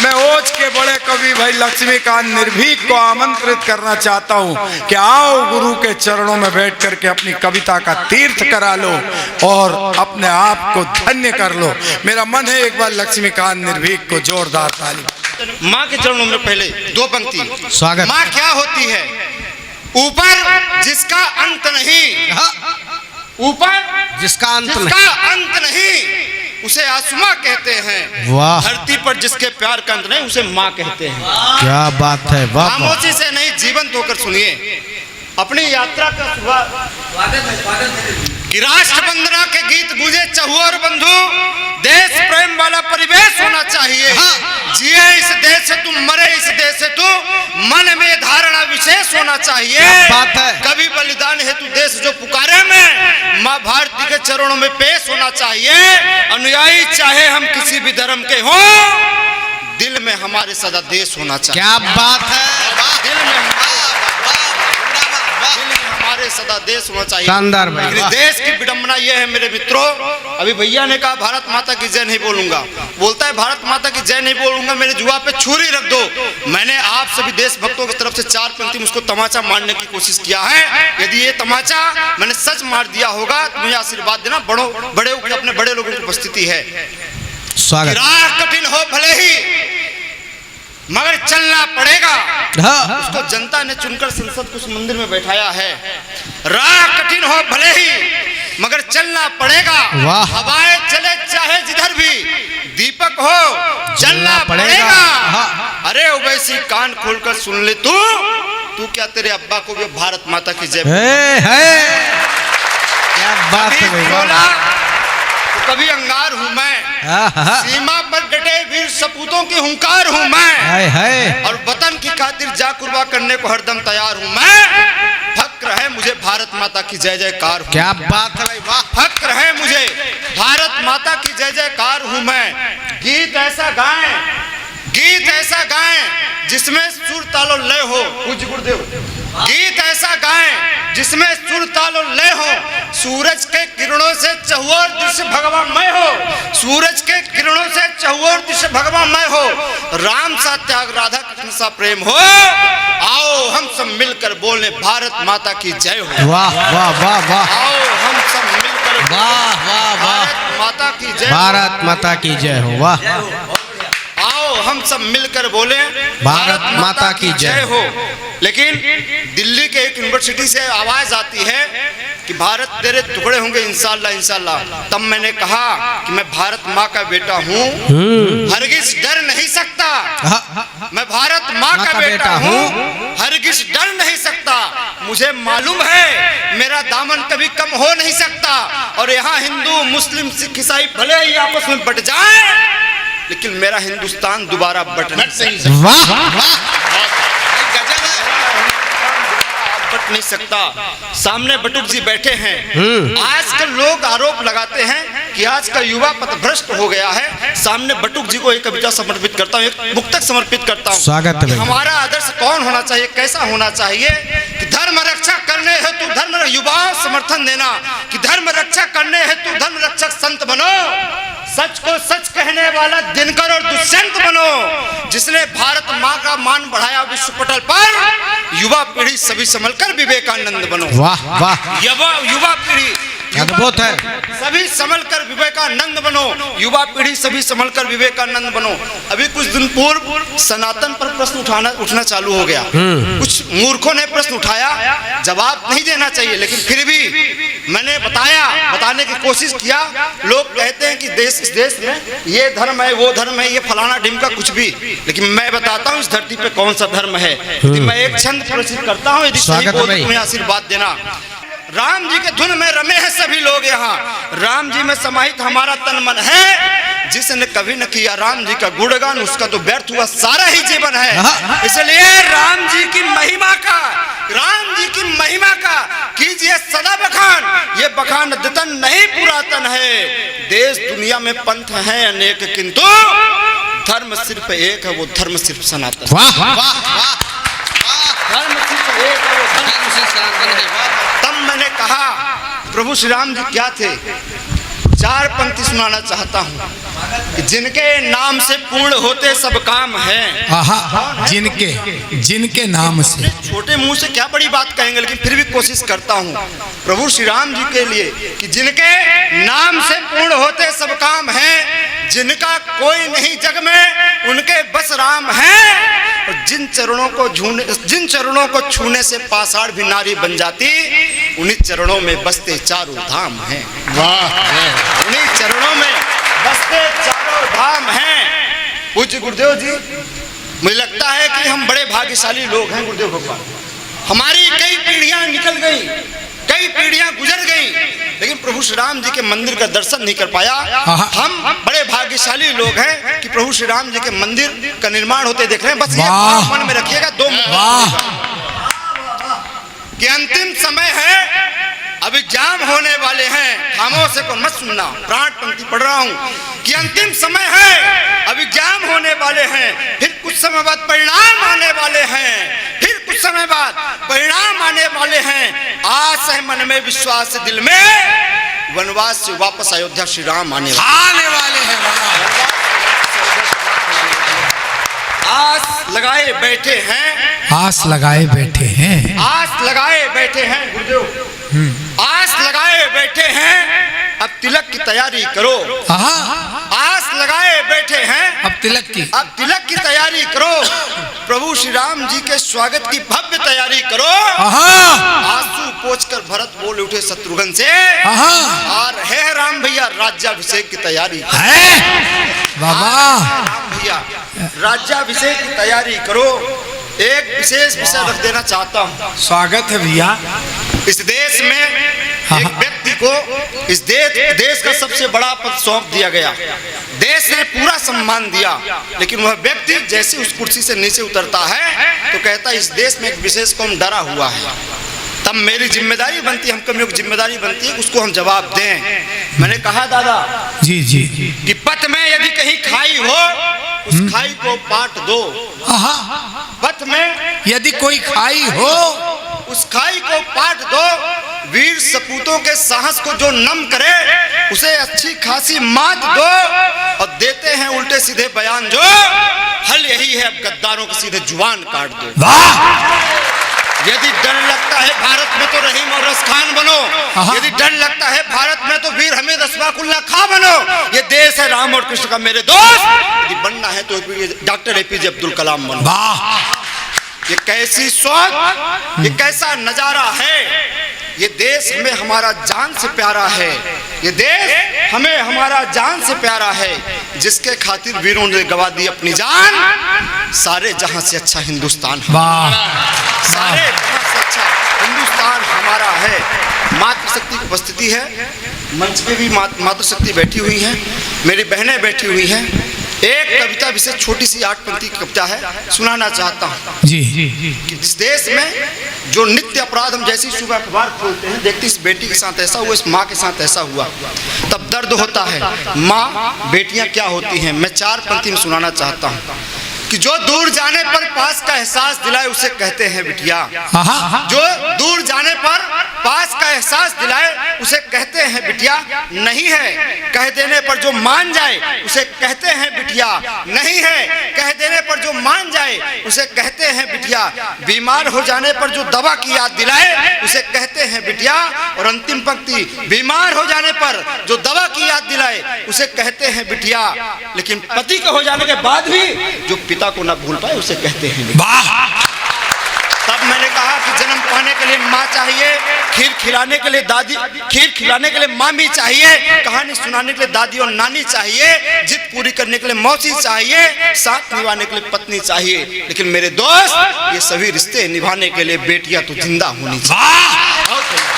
मैं ओज के बड़े कवि भाई लक्ष्मीकांत निर्भीक को आमंत्रित करना चाहता हूं कि आओ गुरु के चरणों में बैठ करके अपनी कविता का तीर्थ करा लो और अपने आप को धन्य कर लो। मेरा मन है एक बार लक्ष्मीकांत निर्भीक को जोरदार ताली। माँ के चरणों में पहले दो पंक्ति। स्वागत। माँ क्या होती है? ऊपर जिसका अंत नहीं, ऊपर जिसका अंत नहीं उसे आसमां कहते हैं। वाह। धरती पर जिसके प्यार का अंत नहीं उसे माँ कहते हैं। क्या बात है, वाह। खामोशी से नहीं जीवंत होकर सुनिए अपनी यात्रा का कि राष्ट्र वंदना के गीत गूंजे चहुओर बंधु, देश प्रेम वाला परिवेश होना चाहिए। जिए इस देश से तू, मरे इस देश से तू, मन में धारणा विशेष होना चाहिए। बात है। कभी बलिदान हेतु देश जो पुकारे में माँ भारती के चरणों में पेश होना चाहिए। अनुयायी चाहे हम किसी भी धर्म के हों, दिल में हमारे सदा देश होना चाहिए। क्या बात है, दिल में हमारे सदा देश होना चाहिए। शानदार भाई। देश की विडंबना यह है मेरे मित्रों, अभी भैया ने कहा भारत माता की जय नहीं बोलूंगा, बोलता है भारत माता की जय नहीं बोलूंगा, मेरे जुआ पे छुरी रख दो। मैंने आप सभी देशभक्तों की तरफ से 4 पंक्ति मुझको तमाचा मारने की कोशिश किया है। यदि ये तमाचा मैंने सच मार दिया होगा तो मुझे आशीर्वाद देना। बड़े अपने बड़े लोगों की उपस्थिति है। स्वागत। राह कठिन हो भले ही मगर चलना पड़ेगा। उसको जनता ने चुनकर संसद को उस मंदिर में बैठाया है। राह कठिन हो भले ही मगर चलना पड़ेगा। हवाएं चले चाहे जिधर भी, दीपक हो चलना पड़ेगा। अरे वैसी कान खोलकर सुन ले तू क्या तेरे अब्बा को भी भारत माता की जय है। क्या बात है भाई। कभी अंगार हूँ मैं, सीमा पर डटे वीर सपूतों की हुंकार हूँ मैं, और वतन की खातिर जा कुर्बा करने को हरदम तैयार हूँ मैं। फक्र है मुझे भारत माता की जय जयकार हूँ। क्या बात है भाई, वाह। फक्र है मुझे भारत माता की जय जयकार हूँ मैं। गीत ऐसा गाएं जिसमें सुर तालो लय हो। पूज्य गुरुदेव। गीत ऐसा गाएं जिसमें सुर तालो लय हो। सूरज के किरणों से चहुओर दृश्य भगवामय हो। सूरज के किरणों से चहुओर दृश्य भगवामय हो। राम सा त्याग, राधा कृष्ण सा प्रेम हो। आओ हम सब मिलकर बोले भारत माता की जय हो। वाह वाह वाह वाह। आओ हम सब मिलकर वाह वाह वाह। भारत माता की जय, भारत माता की जय हो। वाह। आओ हम सब मिलकर बोले भारत माता की जय हो। लेकिन दिल्ली के एक यूनिवर्सिटी से आवाज आती है कि भारत तेरे टुकड़े होंगे इंशाल्लाह इंशाल्लाह। तब मैंने कहा कि मैं भारत माँ का बेटा हूँ, हरगिज डर नहीं सकता। मैं भारत माँ का बेटा हूँ, हरगिज डर नहीं सकता। मुझे मालूम है मेरा दामन कभी कम हो नहीं सकता। और यहाँ हिंदू मुस्लिम सिख ईसाई भले ही आपस में बट जाए, लेकिन मेरा हिंदुस्तान दोबारा बट नहीं सकता। बट नहीं सकता। सामने बटुक जी बैठे हैं। आजकल लोग आरोप लगाते हैं कि आज का युवा पथभ्रष्ट हो गया है। सामने बटुक जी को एक कविता समर्पित करता हूँ, एक मुक्तक समर्पित करता हूँ। स्वागत है। हमारा आदर्श कौन होना चाहिए, कैसा होना चाहिए कि धर्म रक्षा करने हेतु धर्म युवाओं समर्थन देना, कि धर्म रक्षा करने हेतु धर्म रक्षक संत बनो। सच को सच कहने वाला दिनकर और दुष्यंत बनो। जिसने भारत माँ का मान बढ़ाया विश्व पटल पर, युवा पीढ़ी सभी संभलकर विवेकानंद बनो। वाह वाह। युवा पीढ़ी अद्भुत है। सभी संभलकर विवेकानंद बनो। युवा पीढ़ी सभी संभलकर विवेकानंद बनो। अभी कुछ दिन पूर्व सनातन पर प्रश्न उठना चालू हो गया। कुछ मूर्खों ने प्रश्न उठाया, जवाब नहीं देना चाहिए, लेकिन फिर भी मैंने बताने की कोशिश किया। लोग कहते हैं कि इस देश में ये धर्म है, वो धर्म है, ये फलाना ढिमका कुछ भी, लेकिन मैं बताता हूँ इस धरती पे कौन सा धर्म है। मैं एक छंद प्रस्तुत करता हूँ, यदि सही बोलूं तो आशीर्वाद देना। राम जी के धुन में रमे हैं सभी लोग यहाँ। राम जी में समाहित हमारा तन मन है। जिसने कभी न किया राम जी का गुणगान, उसका तो व्यर्थ हुआ सारा ही जीवन है। इसलिए राम जी की महिमा का कीजिए सदा बखान। ये बखान अद्यतन नहीं पुरातन है। देश दुनिया में पंथ हैं अनेक, किंतु धर्म सिर्फ एक है, वो धर्म सिर्फ सनातन। वाह वाह वाह। धर्म सिर्फ एक है, वो धर्म सिर्फ सनातन है। तब मैंने कहा प्रभु श्री राम जी क्या थे? चार पंक्ति सुनाना चाहता हूँ कि जिनके नाम से पूर्ण होते सब काम हैं। आहा, जिनके नाम से। छोटे मुंह से क्या बड़ी बात कहेंगे, लेकिन फिर भी कोशिश करता हूँ प्रभु श्री राम जी के लिए कि जिनके नाम से पूर्ण होते सब काम हैं, जिनका कोई नहीं जग में उनके बस राम हैं। और जिन चरणों को छूने से पाषाण भी नारी बन जाती, उन्हीं चरणों में बसते चारों धाम हैं। वाह उन्हीं चरणों में बसते चारों धाम हैं। पूज्य गुरुदेव जी, मुझे लगता है कि हम बड़े भाग्यशाली लोग हैं गुरुदेव भगवान। हमारी कई पीढ़ियां निकल गई, कई पीढ़ियां गुजर गई, लेकिन प्रभु श्री राम जी के मंदिर का दर्शन नहीं कर पाया। हम बड़े भाग्यशाली लोग हैं कि प्रभु श्री राम जी के मंदिर का निर्माण होते देख रहे हैं। बस ये मन में रखिएगा, दो कि अंतिम समय है, अब एग्जाम होने वाले हैं। खामोश को मत सुनना, प्राण पंक्ति पढ़ रहा हूँ कि अंतिम समय है, अब एग्जाम होने वाले हैं, फिर कुछ समय बाद परिणाम आने वाले हैं, फिर कुछ समय बाद परिणाम आने वाले हैं। आस है मन में, विश्वास है दिल में, वनवास से वापस अयोध्या श्री राम आने वाले हैं। आस लगाए बैठे हैं, आस लगाए बैठे हैं, आस लगाए बैठे हैं गुरुदेव, आस लगाए बैठे हैं। अब तिलक की तैयारी करो। आस लगाए बैठे हैं, अब तिलक की तैयारी करो। प्रभु श्री राम जी के स्वागत की भव्य तैयारी करो। आंसू पोंछकर भरत बोल उठे शत्रुघ्न से, और है राम भैया राज्याभिषेक की तैयारी राम भैया राज्याभिषेक की तैयारी करो। एक विशेष विषय रख देना चाहता हूँ। स्वागत है भैया। इस देश में एक व्यक्ति को इस देश का सबसे बड़ा पद सौंप दिया गया। देश ने पूरा सम्मान दिया, लेकिन वह व्यक्ति जैसे उस कुर्सी से नीचे उतरता है तो कहता है इस देश में एक विशेष कौम डरा हुआ है। तब मेरी जिम्मेदारी बनती है, हम कमियों की जिम्मेदारी बनती है, उसको हम जवाब दें। मैंने कहा दादा जी जी कि पथ में यदि कहीं खाई हो, उस खाई को पाट दो। पथ में यदि कोई खाई हो, उस खाई को पाट दो। वीर सपूतों के साहस को जो नम करे, उसे अच्छी खासी मात दो। और देते हैं उल्टे सीधे बयान जो, हल यही है अब गद्दारों को सीधे जुबान काट दो। यदि डर लगता है भारत में तो रहीम और रसखान बनो, यदि डर लगता है भारत में तो वीर हमीद अशफाकुल्लाह खां बनो। ये देश है राम और कृष्ण का मेरे दोस्त। यदि बनना है तो डॉक्टर एपीजे अब्दुल कलाम बनो। ये कैसी सोच, ये कैसा नजारा है। ये देश हमें हमारा जान से प्यारा है, ये देश हमें हमारा जान से प्यारा है। जिसके खातिर वीरों ने गवा दी अपनी जान, सारे जहां से अच्छा हिंदुस्तान, सारे जहां से अच्छा हिंदुस्तान हमारा है। मातृशक्ति की उपस्थिति है, मंच पे भी मातृशक्ति बैठी हुई है, मेरी बहनें बैठी हुई हैं। एक कविता विशेष छोटी सी 8 पंक्ति की कविता है, सुनाना चाहता हूँ जी कि जिस देश में जो नित्य अपराध, हम जैसी सुबह अखबार खोलते हैं देखते इस बेटी के साथ ऐसा हुआ, इस माँ के साथ ऐसा हुआ, तब दर्द होता है। माँ बेटियां क्या होती हैं, मैं 4 पंक्ति में सुनाना चाहता हूँ कि जो दूर जाने पर पास का एहसास दिलाए उसे कहते हैं बिटिया। जो दूर जाने पर पास का एहसास दिलाए उसे कहते हैं बिटिया। नहीं है कह देने पर जो मान जाए उसे कहते हैं बिटिया। नहीं है कह देने पर जो मान जाए उसे कहते हैं बिटिया। बीमार हो जाने पर जो दवा की याद दिलाए उसे कहते हैं बिटिया। और अंतिम पंक्ति, बीमार हो जाने पर जो दवा की याद दिलाए उसे कहते हैं बिटिया। लेकिन पति के हो जाने के बाद भी जो पिता को ना भूल पाए उसे कहते हैं। तब मैंने कहा कि जन्म पाने के लिए माँ चाहिए, खीर खिलाने के लिए दादी, खीर खिलाने के लिए मामी चाहिए, कहानी सुनाने के लिए दादी और नानी चाहिए, जिद पूरी करने के लिए मौसी चाहिए, साथ निभाने के लिए पत्नी चाहिए। लेकिन मेरे दोस्त, ये सभी रिश्ते निभाने के लिए बेटियां तो जिंदा होनी चाहिए।